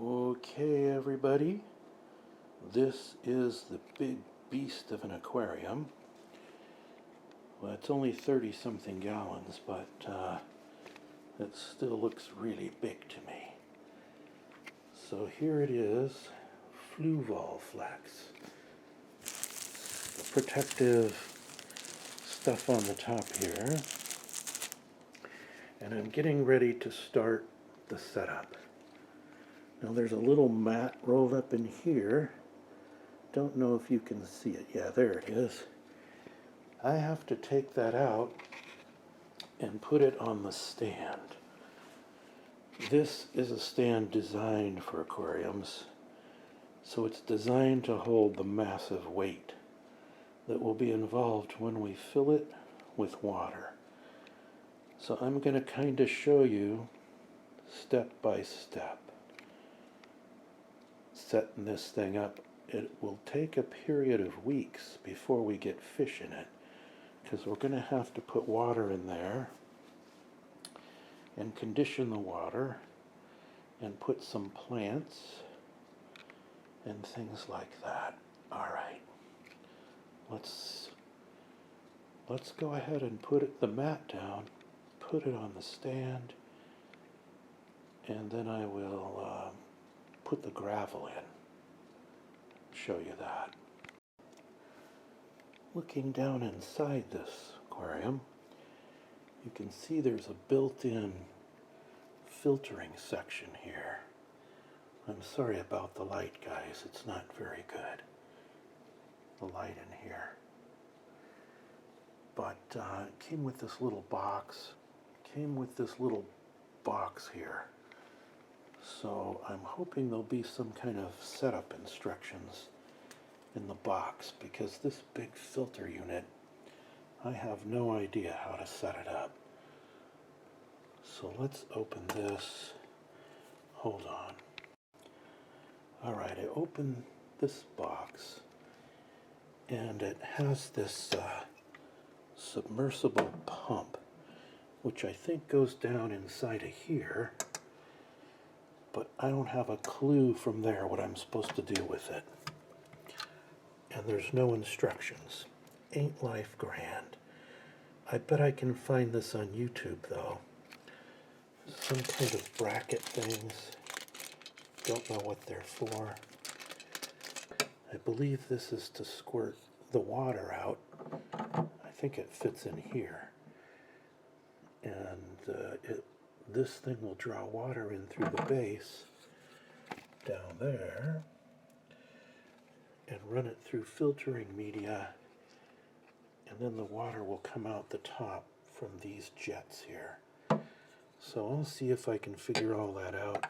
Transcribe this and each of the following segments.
Okay, everybody, this is the big beast of an aquarium. Well, it's only 30-something gallons, but it still looks really big to me. So here it is, Fluvalflex. The protective stuff on the top here. And I'm getting ready to start the setup. Now there's a little mat rolled up in here. Don't know if you can see it. Yeah, there it is. I have to take that out and put it on the stand. This is a stand designed for aquariums, so it's designed to hold the massive weight that will be involved when we fill it with water. So I'm going to kind of show you step by step. Setting this thing up, it will take a period of weeks before we get fish in it, because we're going to have to put water in there and condition the water and put some plants and things like that. All right, let's go ahead and put the mat down, put it on the stand, and then I will put the gravel in. Show you that. Looking down inside this aquarium, you can see there's a built-in filtering section here. I'm sorry about the light, guys. It's not very good, the light in here. But it came with this little box. Here. So I'm hoping there'll be some kind of setup instructions in the box, because this big filter unit, I have no idea how to set it up. So let's open this. Hold on. All right, I opened this box, and it has this submersible pump, which I think goes down inside of here, but I don't have a clue from there what I'm supposed to do with it. And there's no instructions. Ain't life grand. I bet I can find this on YouTube, though. Some kind of bracket things. Don't know what they're for. I believe this is to squirt the water out. I think it fits in here. And this thing will draw water in through the base down there and run it through filtering media, and then the water will come out the top from these jets here. So I'll see if I can figure all that out.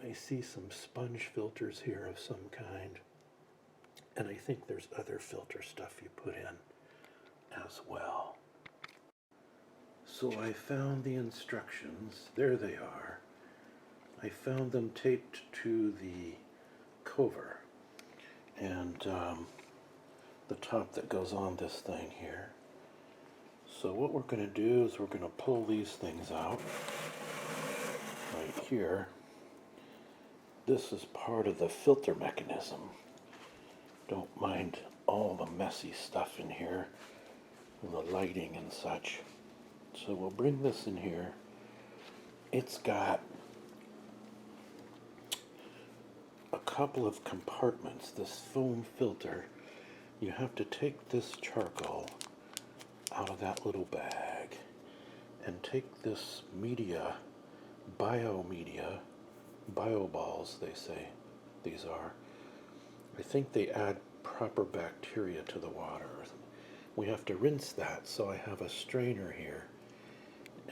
I see some sponge filters here of some kind, and I think there's other filter stuff you put in as well. So I found the instructions. There they are. I found them taped to the cover and the top that goes on this thing here. So what we're going to do is we're going to pull these things out right here. This is part of the filter mechanism. Don't mind all the messy stuff in here, the lighting and such. So we'll bring this in here. It's got a couple of compartments. This foam filter, you have to take this charcoal out of that little bag and take this media, bio balls, they say these are. I think they add proper bacteria to the water. We have to rinse that, so I have a strainer here.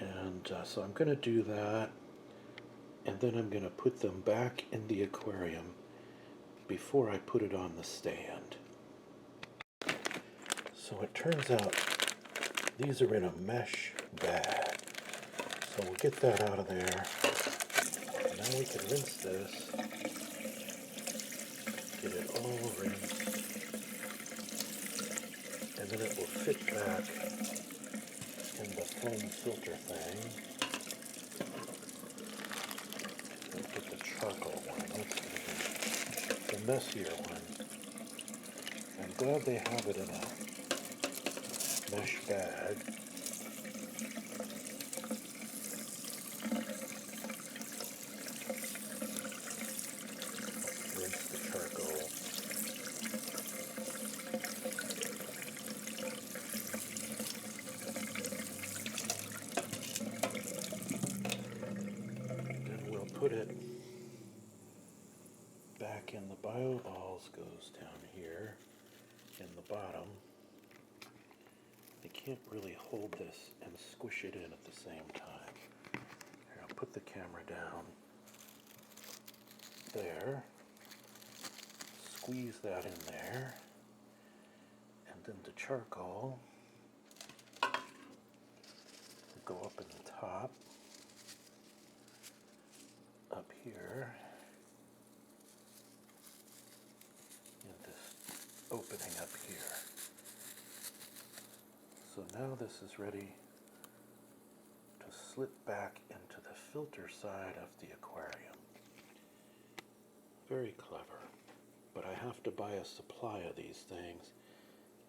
And so I'm going to do that, and then I'm going to put them back in the aquarium before I put it on the stand. So it turns out these are in a mesh bag. So we'll get that out of there. Now we can rinse this, get it all rinsed, and then it will fit back in the foam filter thing. And put the charcoal one. That's going to be the messier one. I'm glad they have it in a mesh bag. Rinse the charcoal. Then we'll put it back in the bio balls, goes down here in the bottom. I can't really hold this and squish it in at the same time. Here, I'll put the camera down there, squeeze that in there, and then the charcoal will go up in the top, up here, and this opening up here. So now this is ready to slip back into the filter side of the aquarium. Very clever, but I have to buy a supply of these things.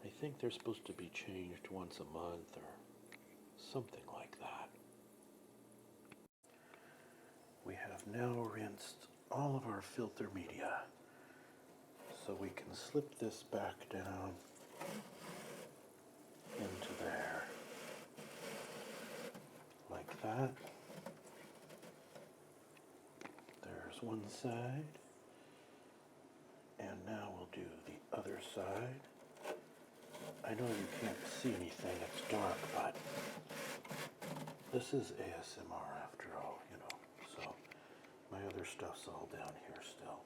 I think they're supposed to be changed once a month or something like that. We have now rinsed all of our filter media, so we can slip this back down into there, like that. There's one side, and now we'll do the other side. I know you can't see anything, it's dark, but this is ASMR after all, you know, so my other stuff's all down here still.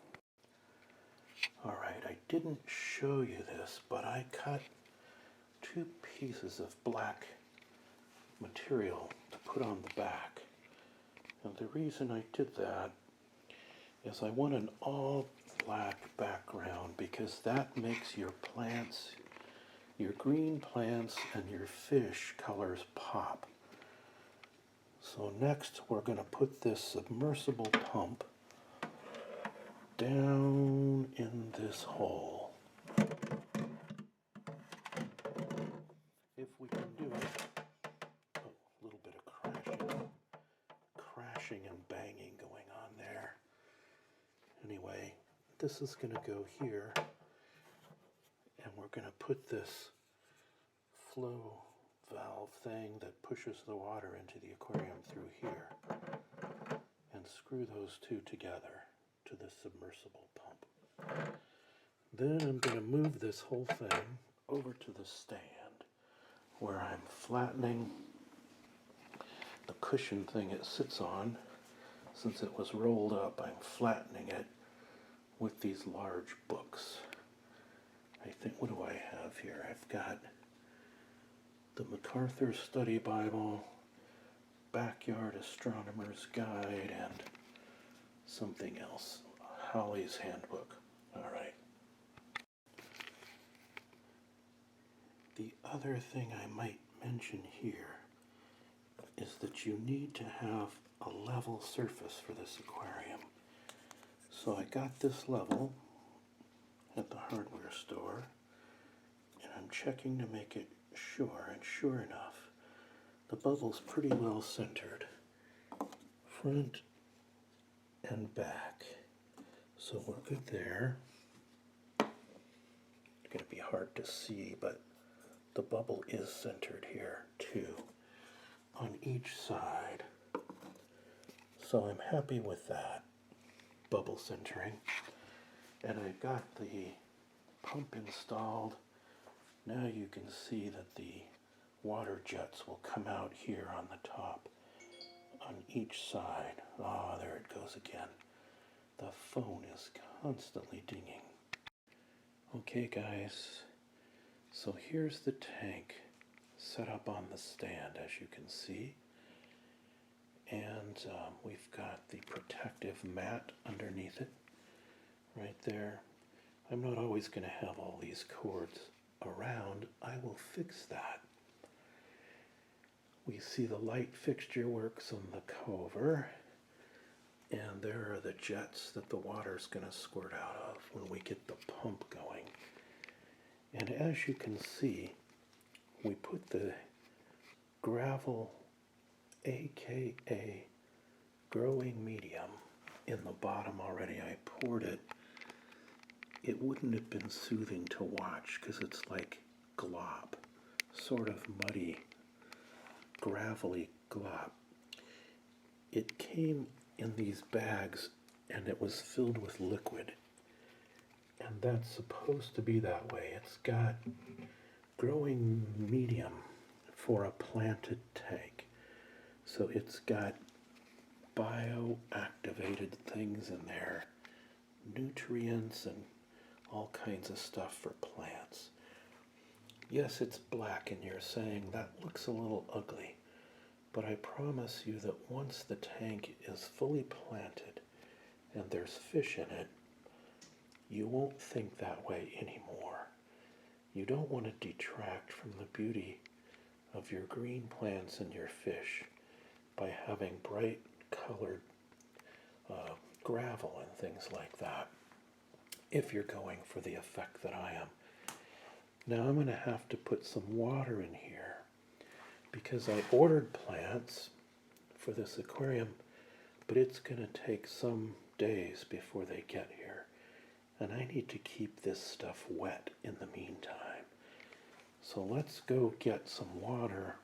Alright, I didn't show you this, but I cut 2 pieces of black material to put on the back. And the reason I did that is I want an all black background because that makes your plants, your green plants and your fish colors pop. So next we're going to put this submersible pump down in this hole. If we can do it. Oh, a little bit of crashing and banging going on there. Anyway, this is going to go here, and we're going to put this flow valve thing that pushes the water into the aquarium through here, and screw those two together to the submersible pump. Then I'm going to move this whole thing over to the stand where I'm flattening the cushion thing it sits on. Since it was rolled up, I'm flattening it with these large books. I think, what do I have here? I've got the MacArthur Study Bible, Backyard Astronomer's Guide, and something else. Holly's Handbook. All right. The other thing I might mention here is that you need to have a level surface for this aquarium. So I got this level at the hardware store, and I'm checking to make it sure, and sure enough, the bubble's pretty well centered, front and back. So we're good there. It's going to be hard to see, but the bubble is centered here too, on each side. So I'm happy with that bubble centering. And I've got the pump installed. Now you can see that the water jets will come out here on the top on each side. Ah, there it goes again. The phone is constantly dinging. Okay guys, so here's the tank set up on the stand, as you can see. And we've got the protective mat underneath it, right there. I'm not always going to have all these cords around. I will fix that. We see the light fixture works on the cover, and there are the jets that the water's going to squirt out of when we get the pump going. And as you can see, we put the gravel, aka growing medium, in the bottom already. I poured it. It wouldn't have been soothing to watch because it's like glop, sort of muddy, gravelly glop. It came in these bags and it was filled with liquid. And that's supposed to be that way. It's got growing medium for a planted tank. So it's got bioactivated things in there, nutrients and all kinds of stuff for plants. Yes, it's black and you're saying that looks a little ugly, but I promise you that once the tank is fully planted and there's fish in it, you won't think that way anymore. You don't want to detract from the beauty of your green plants and your fish by having bright colored gravel and things like that, if you're going for the effect that I am. Now I'm going to have to put some water in here because I ordered plants for this aquarium, but it's going to take some days before they get here. And I need to keep this stuff wet in the meantime. So let's go get some water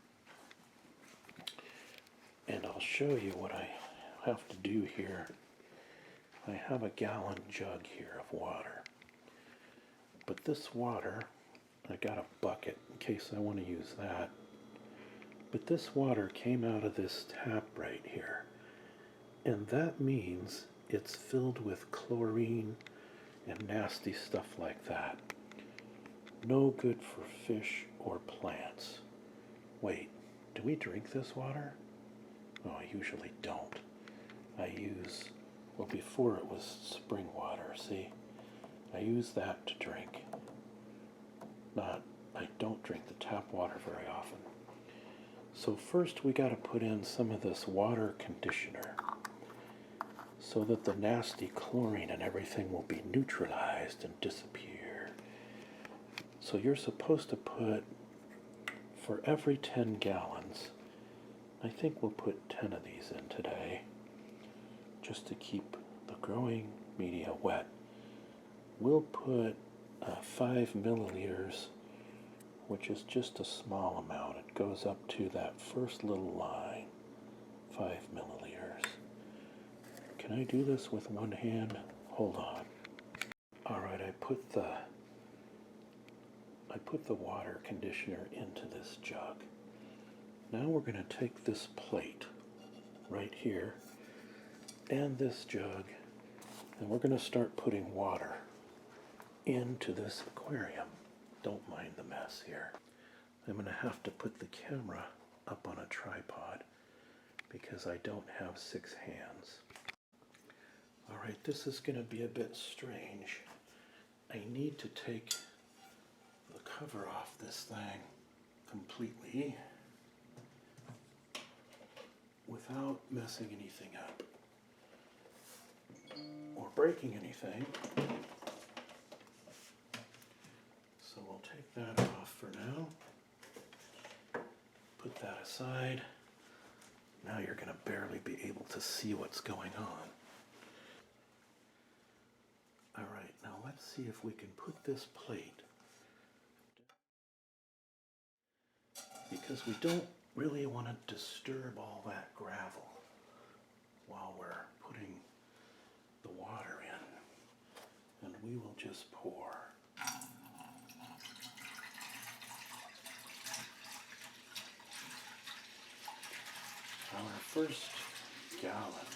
and I'll show you what I have to do here. I have a gallon jug here of water. But this water, I got a bucket in case I want to use that. But this water came out of this tap right here. And that means it's filled with chlorine and nasty stuff like that. No good for fish or plants. Wait, do we drink this water? Oh, I usually don't. I use, well, before it was spring water, see? I use that to drink. I don't drink the tap water very often. So first we got to put in some of this water conditioner so that the nasty chlorine and everything will be neutralized and disappear. So you're supposed to put, for every 10 gallons, I think we'll put 10 of these in today, just to keep the growing media wet. We'll put 5 milliliters, which is just a small amount. It goes up to that first little line, 5 milliliters. Can I do this with one hand? Hold on. All right, I put the water conditioner into this jug. Now we're going to take this plate right here and this jug, and we're going to start putting water into this aquarium. Don't mind the mess here. I'm going to have to put the camera up on a tripod because I don't have 6 hands. All right, this is going to be a bit strange. I need to take the cover off this thing completely without messing anything up or breaking anything. So we'll take that off for now. Put that aside. Now you're going to barely be able to see what's going on. All right, now let's see if we can put this plate, because we don't really want to disturb all that gravel while we're putting the water in, and we will just pour. Our first gallon.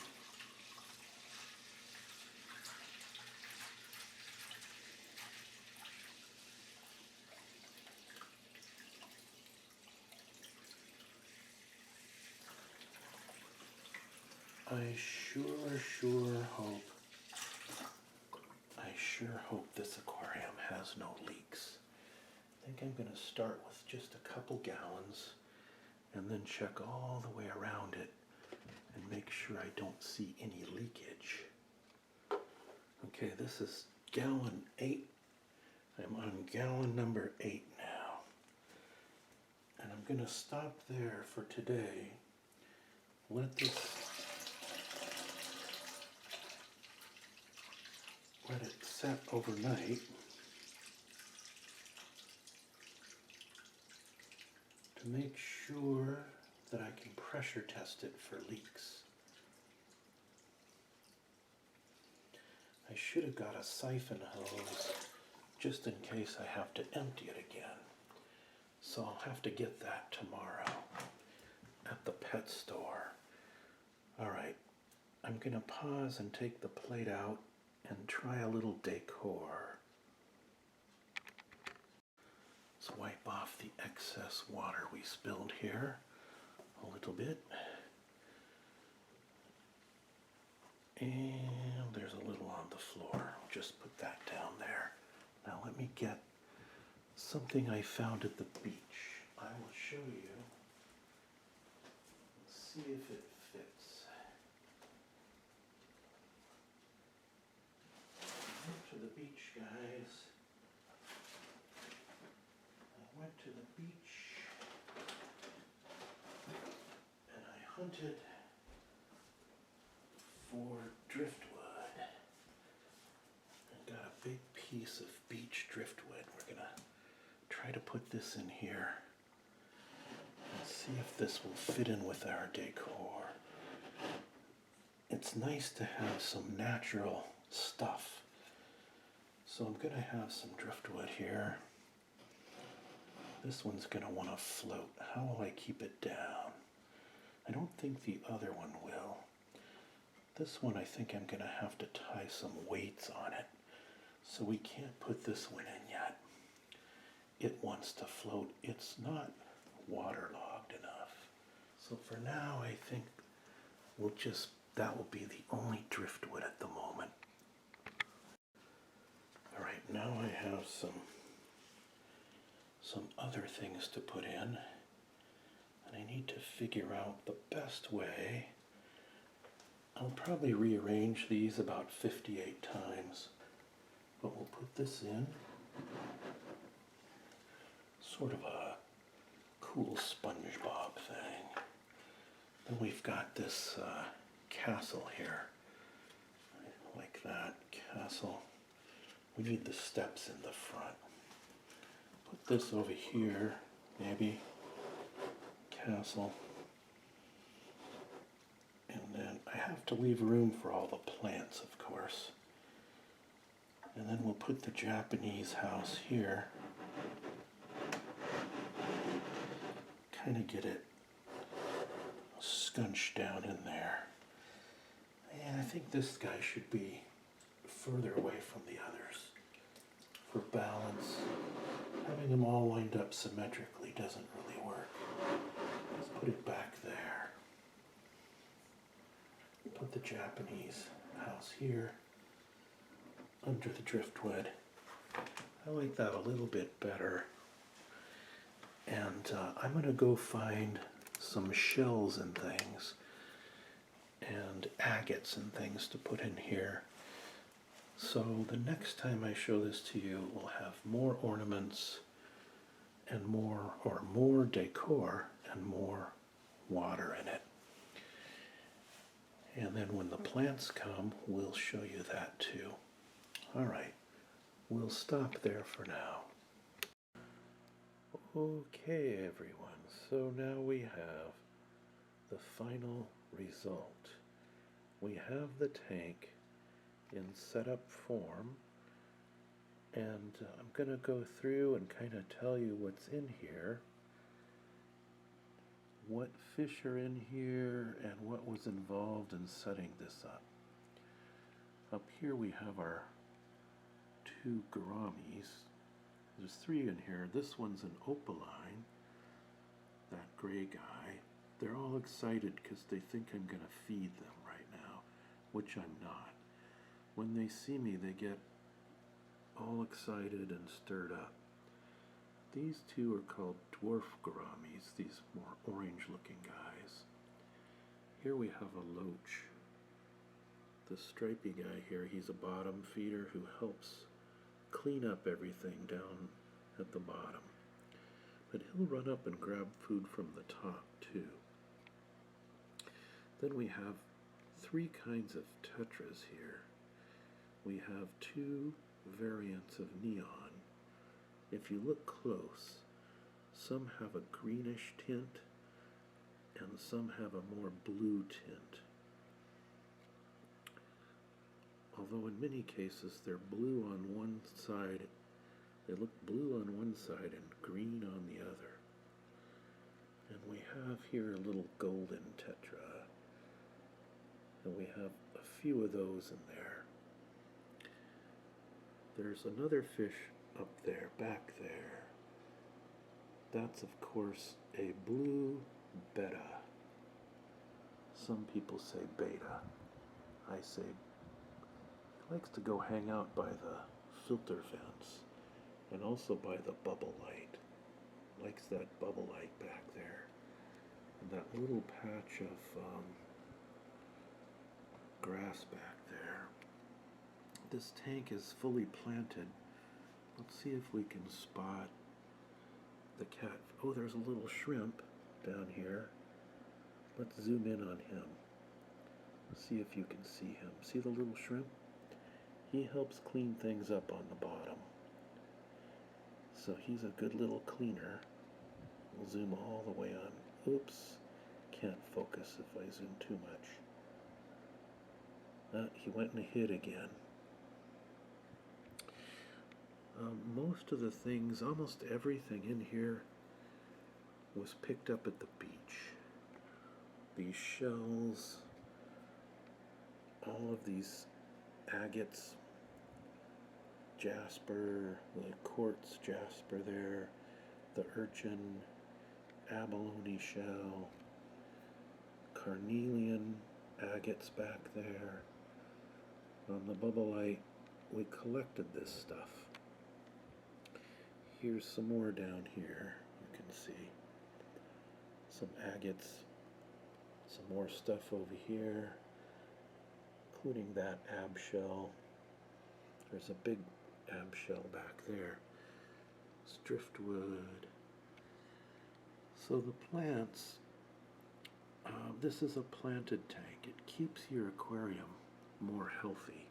I sure hope this aquarium has no leaks. I think I'm going to start with just a couple gallons and then check all the way around it and make sure I don't see any leakage. Okay, this is gallon 8. I'm on gallon number 8 now. And I'm going to stop there for today. Let it set overnight. To make sure that I can pressure test it for leaks. I should have got a siphon hose just in case I have to empty it again. So I'll have to get that tomorrow at the pet store. Alright, I'm going to pause and take the plate out and try a little Decor. Let's wipe off the excess water we spilled here a little bit. And there's a little on the floor. I'll just put that down there. Now let me get something I found at the beach. I will show you. Let's see if it fits. I went to the beach, guys. I went to the beach and I hunted for driftwood. I got a big piece of beach driftwood. We're gonna try to put this in here and see if this will fit in with our decor. It's nice to have some natural stuff. So I'm gonna have some driftwood here. This one's gonna wanna float. How will I keep it down? I don't think the other one will. This one I think I'm gonna have to tie some weights on it. So we can't put this one in yet. It wants to float. It's not waterlogged enough. So for now I think that will be the only driftwood at the moment. Alright, now I have some other things to put in. And I need to figure out the best way. I'll probably rearrange these about 58 times. But we'll put this in. Sort of a cool SpongeBob thing. Then we've got this castle here. Like that, castle. We need the steps in the front. Put this over here, maybe. Castle. And then I have to leave room for all the plants, of course. And then we'll put the Japanese house here. Kind of get it scunched down in there. And I think this guy should be further away from the others for balance. Having them all lined up symmetrically doesn't really work. Let's put it back there. Put the Japanese house here under the driftwood. I like that a little bit better. And I'm going to go find some shells and things and agates and things to put in here. So the next time I show this to you, we'll have more ornaments and more decor and more water in it. And then when the plants come, we'll show you that too. All right, we'll stop there for now. Okay, everyone, so now we have the final result. We have the tank in setup form, and I'm going to go through and kind of tell you what's in here, what fish are in here, and what was involved in setting this up. Up here we have our 2 gouramis. There's 3 in here. This one's an opaline, that gray guy. They're all excited because they think I'm going to feed them right now, which I'm not. When they see me, they get all excited and stirred up. These 2 are called dwarf gouramis, these more orange looking guys. Here we have a loach. The stripy guy here, he's a bottom feeder who helps clean up everything down at the bottom. But he'll run up and grab food from the top too. Then we have three kinds of tetras here. We have two variants of neon. If you look close, some have a greenish tint and some have a more blue tint. Although in many cases they're blue on one side, they look blue on one side and green on the other. And we have here a little golden tetra, and we have a few of those in there. There's another fish up there, back there. That's of course a blue betta. Some people say beta. I say he likes to go hang out by the filter fence and also by the bubble light. Likes that bubble light back there. And that little patch of grass back there. This tank is fully planted. Let's see if we can spot the cat. Oh, there's a little shrimp down here. Let's zoom in on him. See if you can see him. See the little shrimp? He helps clean things up on the bottom. So he's a good little cleaner. We'll zoom all the way on. Oops, can't focus if I zoom too much. He went and hid again. Most of the things, almost everything in here was picked up at the beach. These shells, all of these agates, jasper, the quartz jasper there, the urchin, abalone shell, carnelian agates back there. On the bubble light, we collected this stuff. Here's some more down here, you can see. Some agates, some more stuff over here, including that ab shell. There's a big ab shell back there. It's driftwood. So the plants, this is a planted tank. It keeps your aquarium more healthy.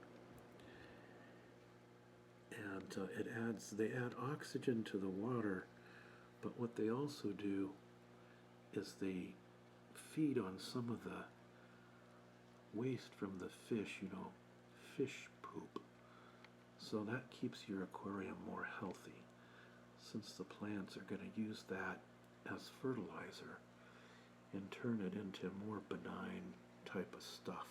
And they add oxygen to the water, but what they also do is they feed on some of the waste from the fish, fish poop. So that keeps your aquarium more healthy, since the plants are going to use that as fertilizer and turn it into more benign type of stuff.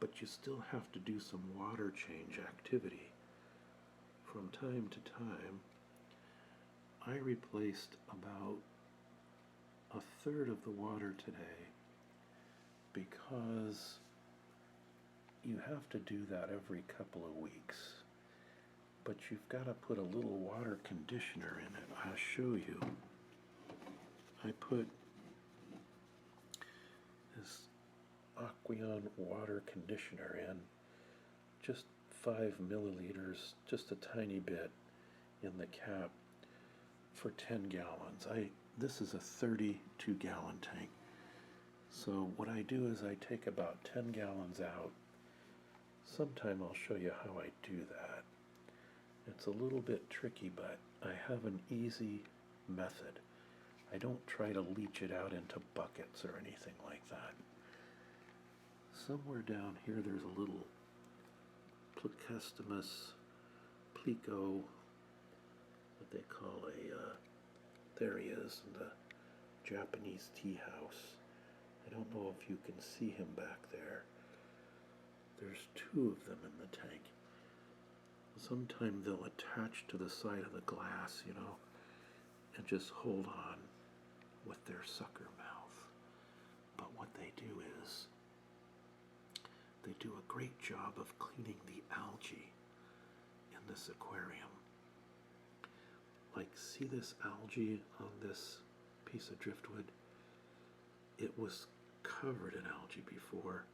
But you still have to do some water change activity. From time to time, I replaced about a third of the water today because you have to do that every couple of weeks. But you've got to put a little water conditioner in it. I'll show you. I put this Aquarium water conditioner in, just 5 milliliters, just a tiny bit in the cap for 10 gallons. This is a 32-gallon tank. So what I do is I take about 10 gallons out. Sometime I'll show you how I do that. It's a little bit tricky, but I have an easy method. I don't try to leach it out into buckets or anything like that. Somewhere down here there's a little Plecostomus plico, what they call there he is in the Japanese tea house. I don't know if you can see him back there. There's 2 of them in the tank. Sometimes they'll attach to the side of the glass, and just hold on with their sucker mouth. But what they do is, they do a great job of cleaning the algae in this aquarium. Like, see this algae on this piece of driftwood? it was covered in algae before,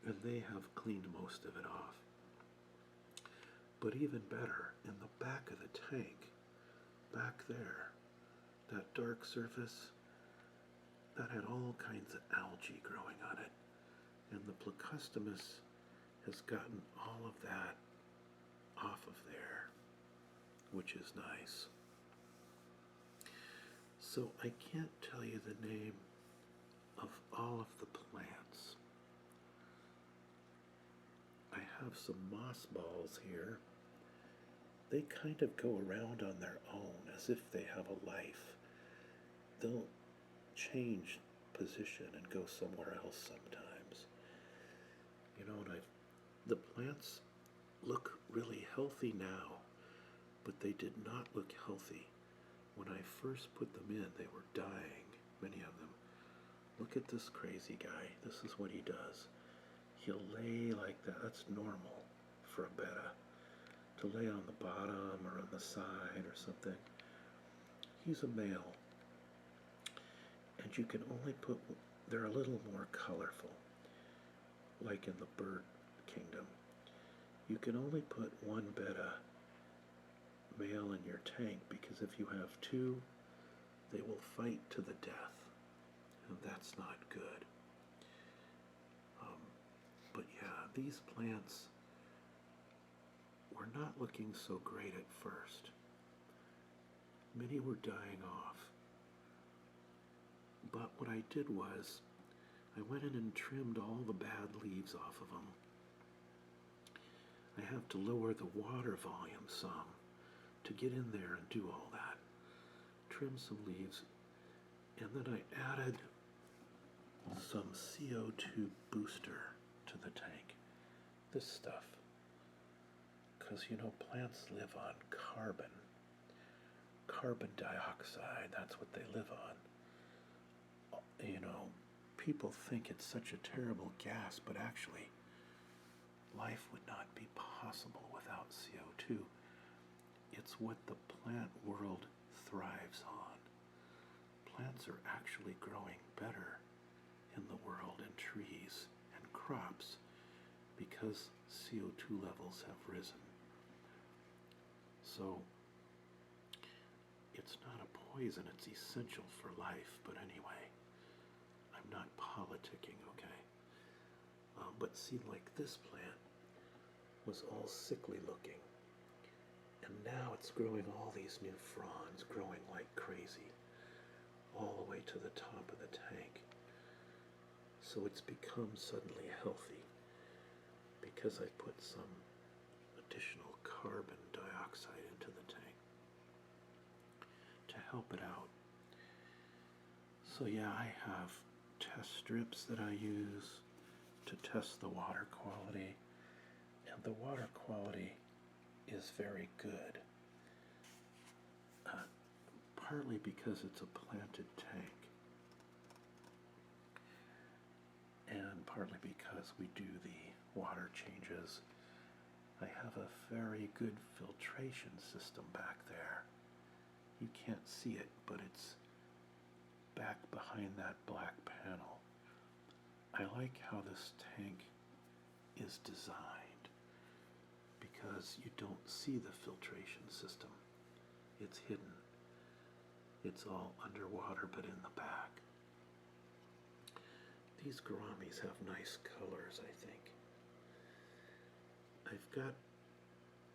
and they have cleaned most of it off. But even better, in the back of the tank, back there, that dark surface, that had all kinds of algae growing on it. And the Plecostomus has gotten all of that off of there, which is nice. So I can't tell you the name of all of the plants. I have some moss balls here. They kind of go around on their own as if they have a life. They'll change position and go somewhere else sometimes. You know, and the plants look really healthy now, but they did not look healthy. When I first put them in, they were dying, many of them. Look at this crazy guy. This is what he does. He'll lay like that. That's normal for a betta, to lay on the bottom or on the side or something. He's a male. And you can only put, they're a little more colorful, like in the bird kingdom. You can only put one betta male in your tank, because if you have two, they will fight to the death, and that's not good. But yeah, these plants were not looking so great at first. Many were dying off. But what I did was, I went in and trimmed all the bad leaves off of them. I have to lower the water volume some to get in there and do all that. Trim some leaves, and then I added some CO2 booster to the tank. This stuff. Because, you know, plants live on carbon. Carbon dioxide, that's what they live on. You know, people think it's such a terrible gas, but actually, life would not be possible without CO2. It's what the plant world thrives on. Plants are actually growing better in the world, and trees and crops, because CO2 levels have risen. So, it's not a poison, it's essential for life, but anyway, I'm not politicking, okay? But see, like this plant was all sickly looking, and now it's growing all these new fronds, growing like crazy, all the way to the top of the tank. So it's become suddenly healthy, because I put some additional carbon dioxide into the tank to help it out. So yeah, I have test strips that I use to test the water quality, and the water quality is very good, partly because it's a planted tank, and partly because we do the water changes. I have a very good filtration system back there. You can't see it, but it's back behind that black panel. I like how this tank is designed, because you don't see the filtration system. It's hidden. It's all underwater, but in the back. These gouramis have nice colors, I think. I've got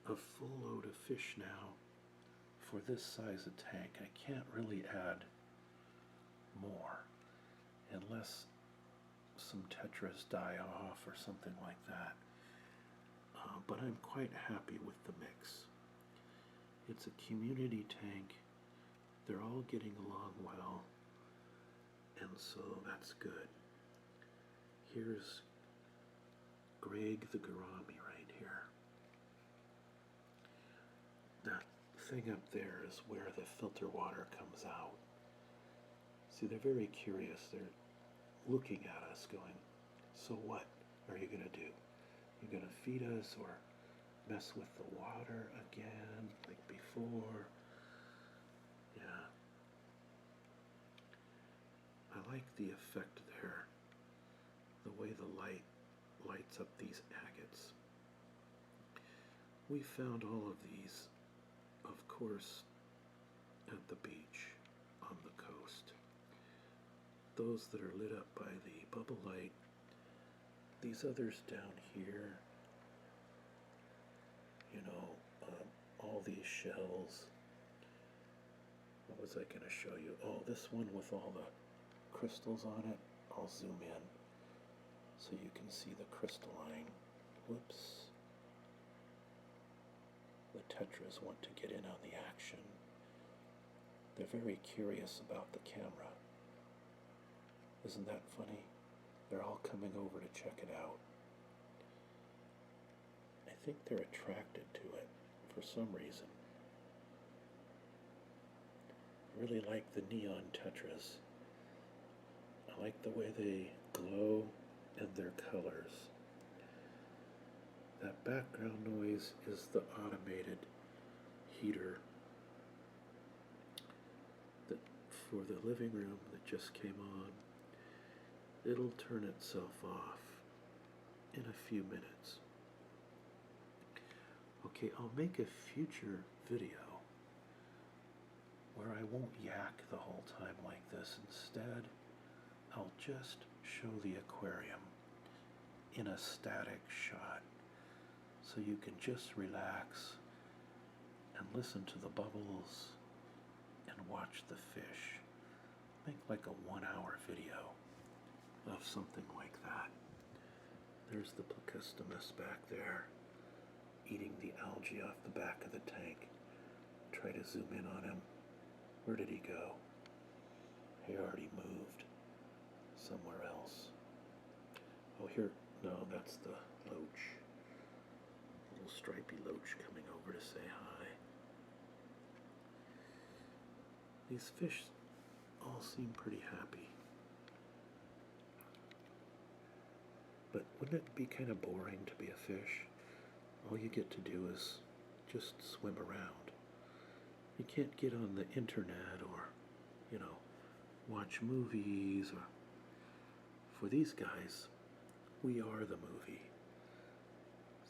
a full load of fish now for this size of tank. I can't really add more unless some tetras die off or something like that. But I'm quite happy with the mix. It's a community tank. They're all getting along well, and so that's good. Here's Greg the gourami right here. That thing up there is where the filter water comes out. See, they're very curious. They're looking at us going, so what are you going to do? You're going to feed us or mess with the water again like before? Yeah. I I like the effect there, the way the light lights up these agates. We found all of these, of course, at the beach on the coast. Those that are lit up by the bubble light, these others down here, you know, all these shells. What was I going to show you? Oh, this one with all the crystals on it. I'll zoom in so you can see the crystalline. Whoops. The tetras want to get in on the action. They're very curious about the camera. Isn't that funny? They're all coming over to check it out. I think they're attracted to it for some reason. I really like the neon tetras. I like the way they glow and their colors. That background noise is the automated heater that for the living room that just came on. It'll turn itself off in a few minutes. Okay, I'll make a future video where I won't yak the whole time like this. Instead, I'll just show the aquarium in a static shot so you can just relax and listen to the bubbles and watch the fish. Make like a 1-hour video of something like that. There's the Placostomus back there, eating the algae off the back of the tank. Try to zoom in on him. Where did he go? He already moved somewhere else. Oh, here, no, that's the loach. Little stripy loach coming over to say hi. These fish all seem pretty happy. But wouldn't it be kind of boring to be a fish? All you get to do is just swim around. You can't get on the internet or, you know, watch movies. Or for these guys, we are the movie.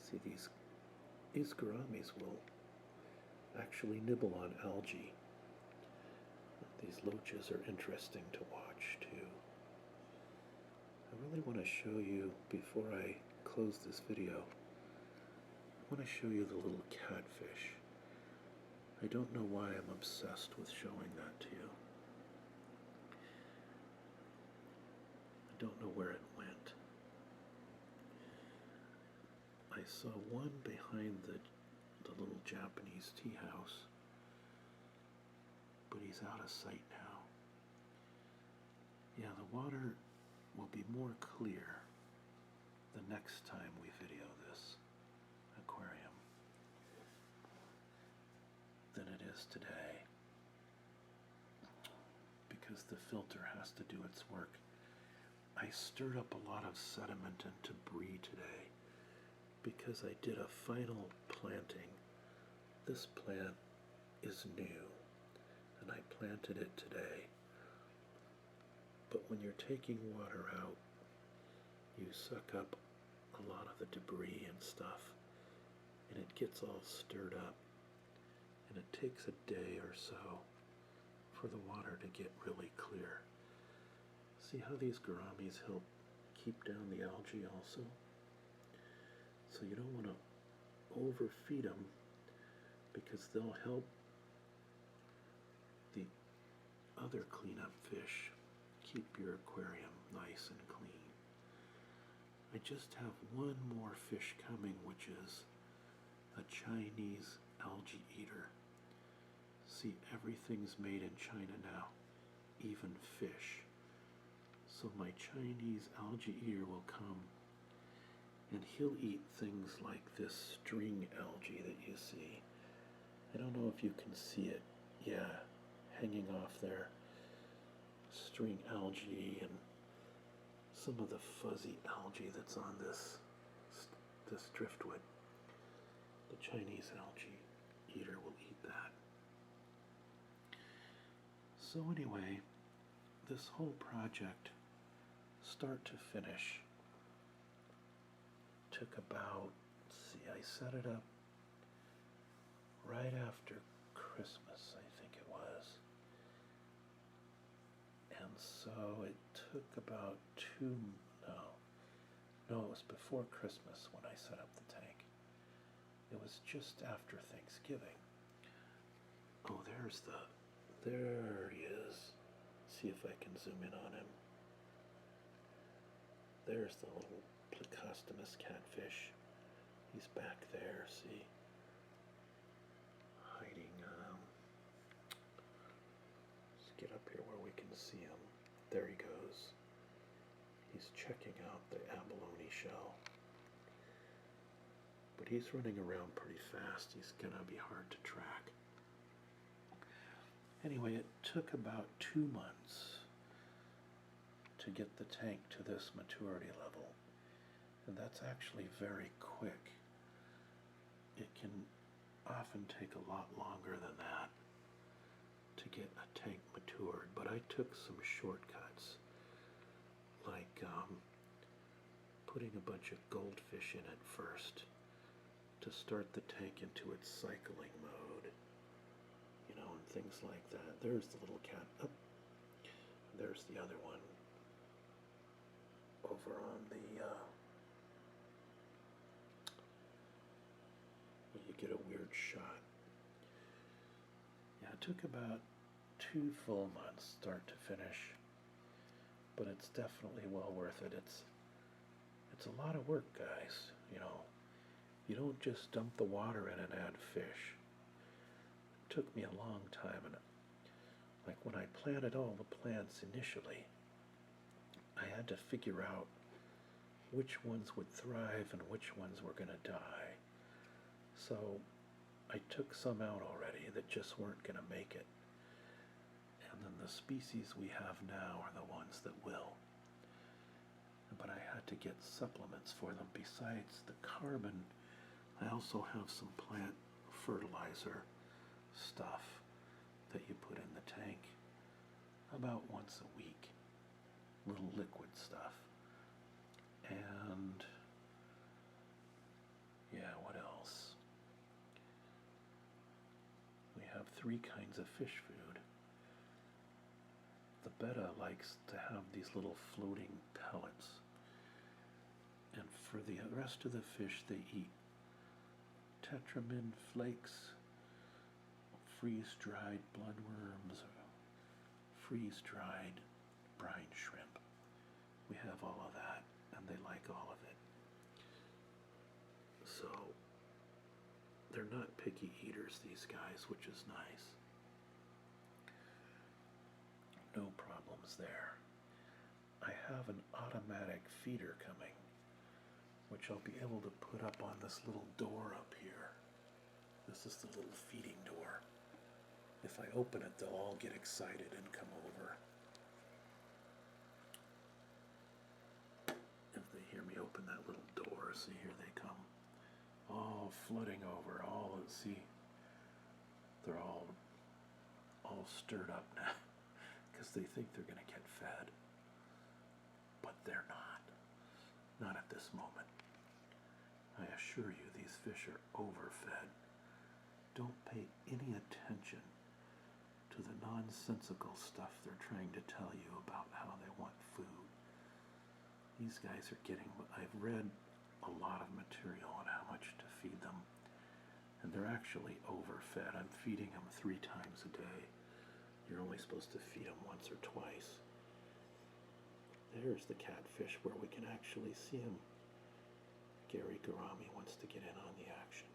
See, these gouramis will actually nibble on algae. These loaches are interesting to watch too. I really want to show you, before I close this video, I want to show you the little catfish. I don't know why I'm obsessed with showing that to you. I don't know where it went. I saw one behind the little Japanese tea house, but he's out of sight now. Yeah, the water will be more clear the next time we video this aquarium than it is today, because the filter has to do its work. I stirred up a lot of sediment and debris today because I did a final planting. This plant is new and I planted it today. But when you're taking water out, you suck up a lot of the debris and stuff, and it gets all stirred up, and it takes a day or so for the water to get really clear. See how these gouramis help keep down the algae also? So you don't want to overfeed them, because they'll help the other cleanup fish keep your aquarium nice and clean. I just have one more fish coming, which is a Chinese algae eater. See, everything's made in China now, even fish. So my Chinese algae eater will come, and he'll eat things like this string algae that you see. I don't know if you can see it. Yeah, hanging off there. String algae and some of the fuzzy algae that's on this driftwood. The Chinese algae eater will eat that. So anyway, this whole project, start to finish, took about, let's see, I set it up right after Christmas, I think it was. And so it took about no, it was before Christmas when I set up the tank. It was just after Thanksgiving. Oh, there he is. See if I can zoom in on him. There's the little Plecostomus catfish. He's back there, see? Hiding, let's get up here where we can see him. There he goes. He's checking out the abalone shell. But he's running around pretty fast. He's gonna be hard to track. Anyway, it took about 2 months to get the tank to this maturity level. And that's actually very quick. It can often take a lot longer than that to get a tank matured, but I took some shortcuts, like putting a bunch of goldfish in it first to start the tank into its cycling mode, and things like that. There's the little cat. Oh, there's the other one over on the you get a weird shot. Yeah, it took about 2 full months start to finish, but it's definitely well worth it. It's a lot of work, guys. You don't just dump the water in and add fish. It took me a long time, and like when I planted all the plants initially, I had to figure out which ones would thrive and which ones were going to die. So I took some out already that just weren't going to make it. And then the species we have now are the ones that will. But I had to get supplements for them. Besides the carbon, I also have some plant fertilizer stuff that you put in the tank about once a week. Little liquid stuff. And yeah, what else? We have 3 kinds of fish food. The betta likes to have these little floating pellets. And for the rest of the fish, they eat tetramin flakes, freeze-dried bloodworms, freeze-dried brine shrimp. We have all of that, and they like all of it. So they're not picky eaters, these guys, which is nice. No problems there. I have an automatic feeder coming, which I'll be able to put up on this little door up here. This is the little feeding door. If I open it, they'll all get excited and come over. If they hear me open that little door, see, here they come. All flooding over, see, they're all stirred up now because they think they're going to get fed. But they're not. Not at this moment. I assure you, these fish are overfed. Don't pay any attention to the nonsensical stuff they're trying to tell you about how they want food. These guys are getting, I've read a lot of material on how much to feed them, and they're actually overfed. I'm feeding them 3 times a day. You're only supposed to feed them once or twice. There's the catfish where we can actually see him. Gary Garami wants to get in on the action.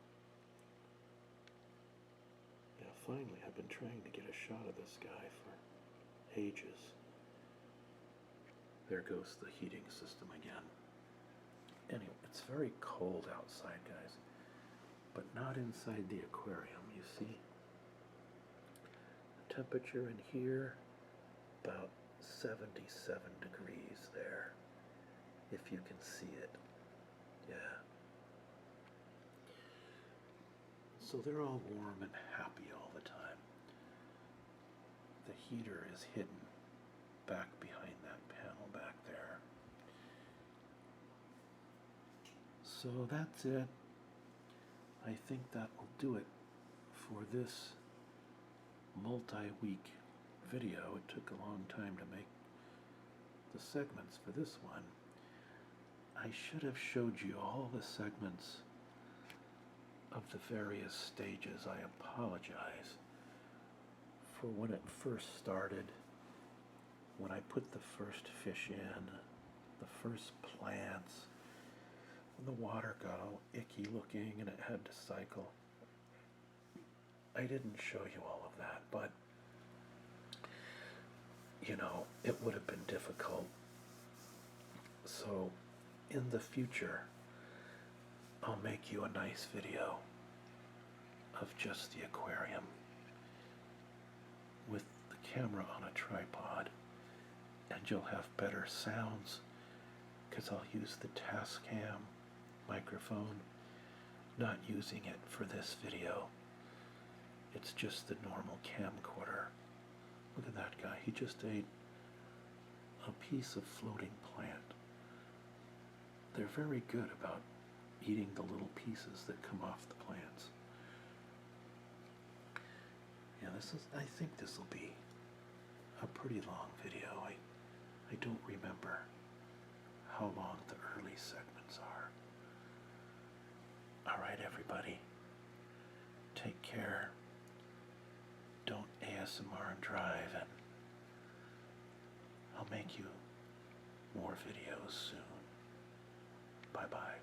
Yeah, finally, I've been trying to get a shot of this guy for ages. There goes the heating system again. Anyway, it's very cold outside, guys, but not inside the aquarium, you see. The temperature in here, about 77 degrees there, if you can see it. Yeah. So they're all warm and happy all the time. The heater is hidden back behind that panel back there. So that's it. I think that will do it for this multi-week video. It took a long time to make the segments for this one. I should have showed you all the segments of the various stages. I apologize for when it first started, when I put the first fish in, the first plants, when the water got all icky looking and it had to cycle. I didn't show you all of that, but you know, it would have been difficult. So in the future, I'll make you a nice video of just the aquarium with the camera on a tripod, and you'll have better sounds because I'll use the Tascam microphone, not using it for this video. It's just the normal camcorder. Look at that guy. He just ate a piece of floating plant. They're very good about eating the little pieces that come off the plants. Yeah, I think this will be a pretty long video. I don't remember how long the early segments are. All right, everybody. Take care. Don't ASMR and drive, and I'll make you more videos soon. Bye-bye.